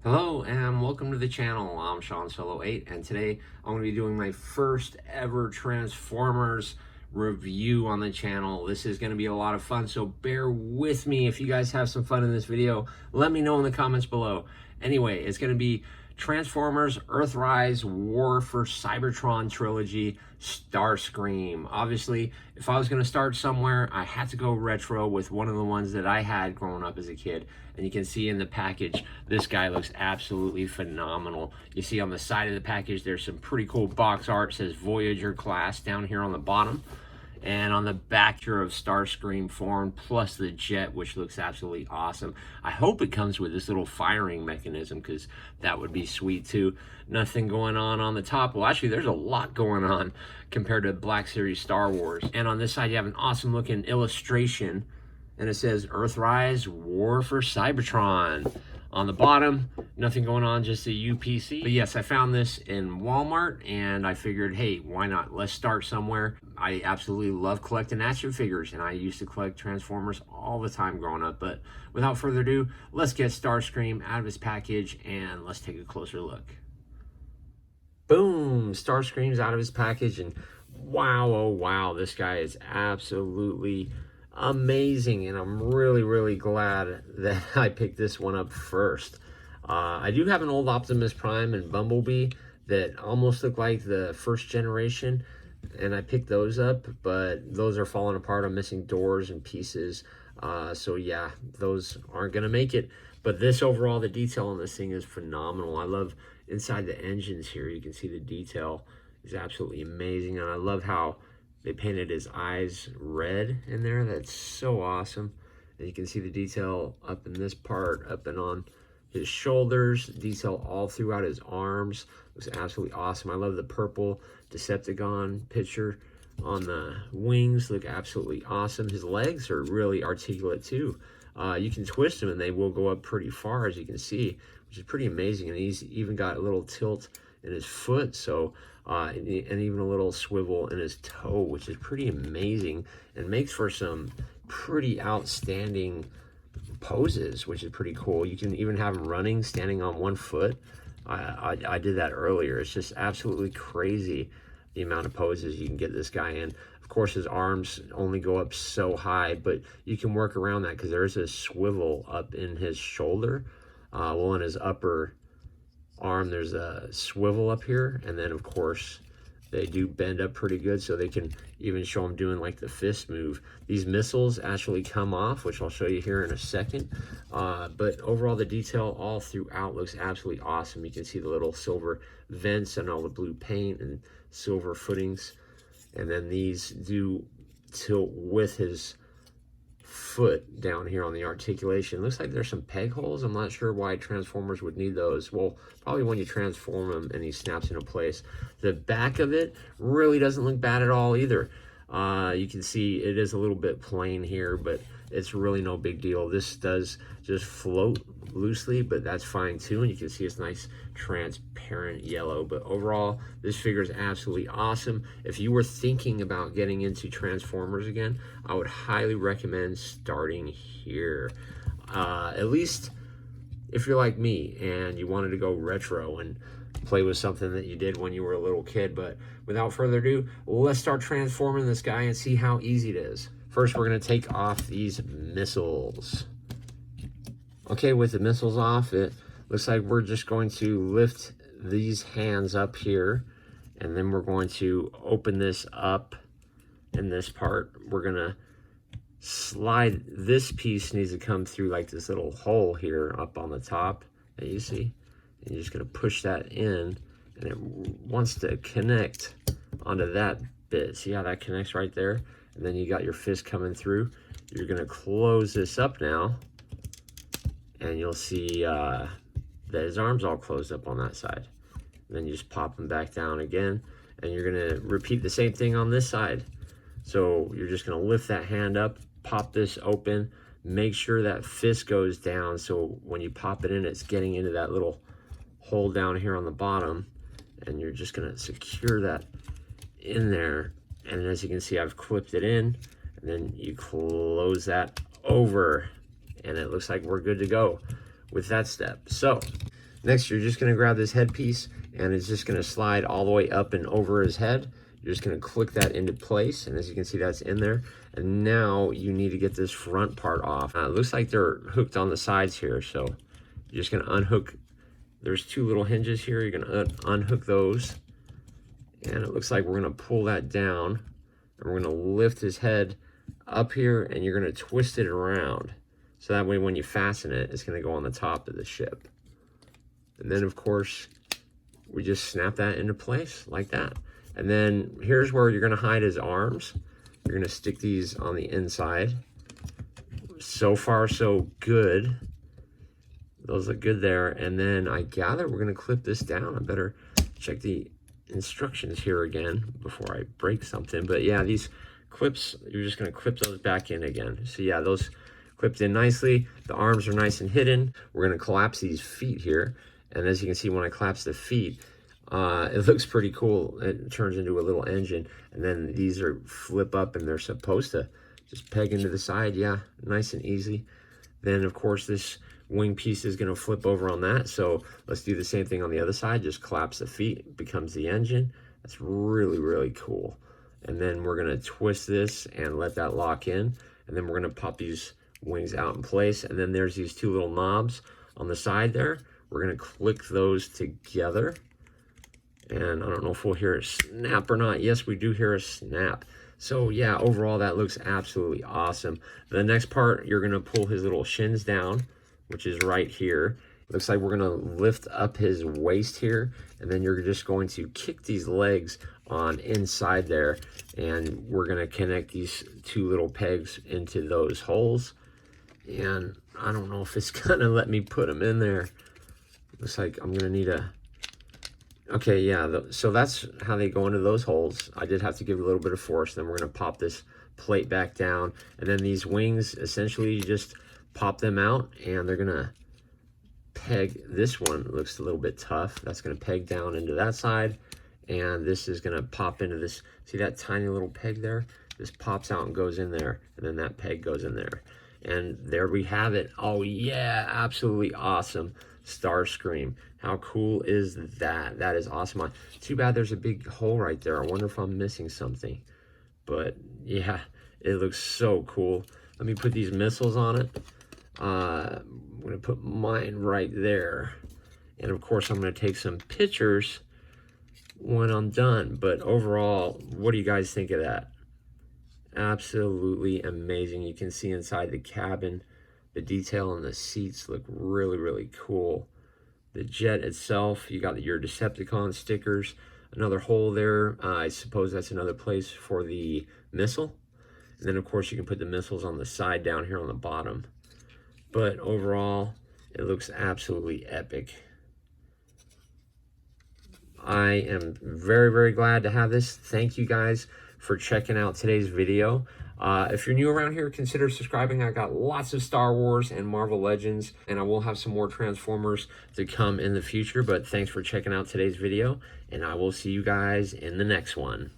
Hello and welcome to the channel. I'm Sean Solo 8 and today I'm going to be doing my first ever Transformers review on the channel. This is going to be a lot of fun, so bear with me. If you guys have some fun in this video, let me know in the comments below. Anyway, it's going to be Transformers Earthrise War for Cybertron Trilogy Starscream. Obviously, if I was going to start somewhere, I had to go retro with one of the ones that I had growing up as a kid. And you can see in the package, this guy looks absolutely phenomenal. You see on the side of the package, there's some pretty cool box art. It says Voyager class down here on the bottom. And on the back here of Starscream form, plus the jet, which looks absolutely awesome. I hope it comes with this little firing mechanism, because that would be sweet too. Nothing going on the top. Well, actually, there's a lot going on compared to Black Series Star Wars. And on this side, you have an awesome looking illustration, and it says Earthrise War for Cybertron. On the bottom, nothing going on, just a UPC. But yes, I found this in Walmart, and I figured, hey, why not? Let's start somewhere. I absolutely love collecting action figures, and I used to collect Transformers all the time growing up. But without further ado, let's get Starscream out of his package, and let's take a closer look. Boom! Starscream's out of his package, and wow, oh wow, this guy is absolutely amazing, and I'm really glad that I picked this one up first. I do have an old Optimus Prime and Bumblebee that almost look like the first generation, and I picked those up, but those are falling apart. I'm missing doors and pieces, so yeah, those aren't gonna make it. But this overall, the detail on this thing is phenomenal. I love inside the engines here. You can see the detail is absolutely amazing, and I love how they painted his eyes red in there. That's so awesome. And you can see the detail up in this part, up and on his shoulders, detail all throughout his arms. Looks absolutely awesome. I love the purple Decepticon picture on the wings. Look absolutely awesome. His legs are really articulate too. You can twist them and they will go up pretty far, as you can see, which is pretty amazing. And he's even got a little tilt in his foot, so and even a little swivel in his toe, which is pretty amazing and makes for some pretty outstanding poses, which is pretty cool. You can even have him running, standing on one foot. I did that earlier. It's just absolutely crazy the amount of poses you can get this guy in. Of course, his arms only go up so high, but you can work around that because there's a swivel up in his shoulder. Well, in his upper arm, there's a swivel up here, and then of course they do bend up pretty good, so they can even show him doing like the fist move. These missiles actually come off, which I'll show you here in a second. But overall, the detail all throughout looks absolutely awesome. You can see the little silver vents and all the blue paint and silver footings, and then these do tilt with his foot down here on the articulation. Looks like there's some peg holes. I'm not sure why Transformers would need those. Well, probably when you transform him and he snaps into place. The back of it really doesn't look bad at all either. You can see it is a little bit plain here, but it's really no big deal. This does just float loosely, but that's fine too. And you can see it's nice transparent yellow. But overall, this figure is absolutely awesome. If you were thinking about getting into Transformers again, I would highly recommend starting here. At least if you're like me and you wanted to go retro and play with something that you did when you were a little kid. But without further ado, let's start transforming this guy and see how easy it is. First, we're going to take off these missiles. Okay, with the missiles off, it looks like we're just going to lift these hands up here, and then we're going to open this up in this part. We're going to slide, this piece needs to come through like this little hole here up on the top that you see. And you're just going to push that in, and it wants to connect onto that bit. See how that connects right there? And then you got your fist coming through. You're going to close this up now, and you'll see that his arm's all closed up on that side. And then you just pop them back down again, and you're going to repeat the same thing on this side. So you're just going to lift that hand up, pop this open, make sure that fist goes down, so when you pop it in, it's getting into that little hole down here on the bottom, and you're just going to secure that in there. And as you can see, I've clipped it in, and then you close that over, and it looks like we're good to go with that step. So Next, you're just going to grab this headpiece, and it's just going to slide all the way up and over his head. You're just going to click that into place, and as you can see, that's in there. And now you need to get this front part off. It looks like they're hooked on the sides here, so you're just going to unhook. There's two little hinges here. You're going to unhook those, and it looks like we're going to pull that down, and we're going to lift his head up here, and you're going to twist it around. So that way when you fasten it, it's going to go on the top of the ship. And then, of course, we just snap that into place like that. And then here's where you're going to hide his arms. You're going to stick these on the inside. So far, so good. Those look good there. And then I gather we're going to clip this down. I better check the instructions here again before I break something. But yeah, these clips, you're just going to clip those back in again. So yeah, those clipped in nicely. The arms are nice and hidden. We're going to collapse these feet here. And as you can see, when I collapse the feet, it looks pretty cool. It turns into a little engine. And then these are flip up, and they're supposed to just peg into the side. Yeah, nice and easy. Then, of course, this wing piece is going to flip over on that. So let's do the same thing on the other side. Just collapse the feet. It becomes the engine. That's really, really cool. And then we're going to twist this and let that lock in. And then we're going to pop these wings out in place. And then there's these two little knobs on the side there. We're going to click those together. And I don't know if we'll hear a snap or not. Yes, we do hear a snap. So yeah, overall that looks absolutely awesome. The next part, you're going to pull his little shins down, which is right here. Looks like we're going to lift up his waist here, and then you're just going to kick these legs on inside there, and we're going to connect these two little pegs into those holes. And I don't know if it's going to let me put them in there. Looks like I'm going to need a... Okay, yeah, so that's how they go into those holes. I did have to give it a little bit of force. Then we're going to pop this plate back down. And then these wings, essentially, you just pop them out, and they're going to peg. This one looks a little bit tough. That's going to peg down into that side. And this is going to pop into this. See that tiny little peg there? This pops out and goes in there. And then that peg goes in there. And there we have it. Oh, yeah, absolutely awesome. Starscream. How cool is that? That is awesome. Too bad there's a big hole right there. I wonder if I'm missing something. But yeah, it looks so cool. Let me put these missiles on it. I'm going to put mine right there. And of course, I'm going to take some pictures when I'm done. But overall, what do you guys think of that? Absolutely amazing. You can see inside the cabin. The detail on the seats look really, really cool. The jet itself, you got your Decepticon stickers. Another hole there. I suppose that's another place for the missile. And then, of course, you can put the missiles on the side down here on the bottom. But overall, it looks absolutely epic. I am very, very glad to have this. Thank you guys for checking out today's video. If you're new around here, consider subscribing. I got lots of Star Wars and Marvel Legends, and I will have some more Transformers to come in the future. But thanks for checking out today's video, and I will see you guys in the next one.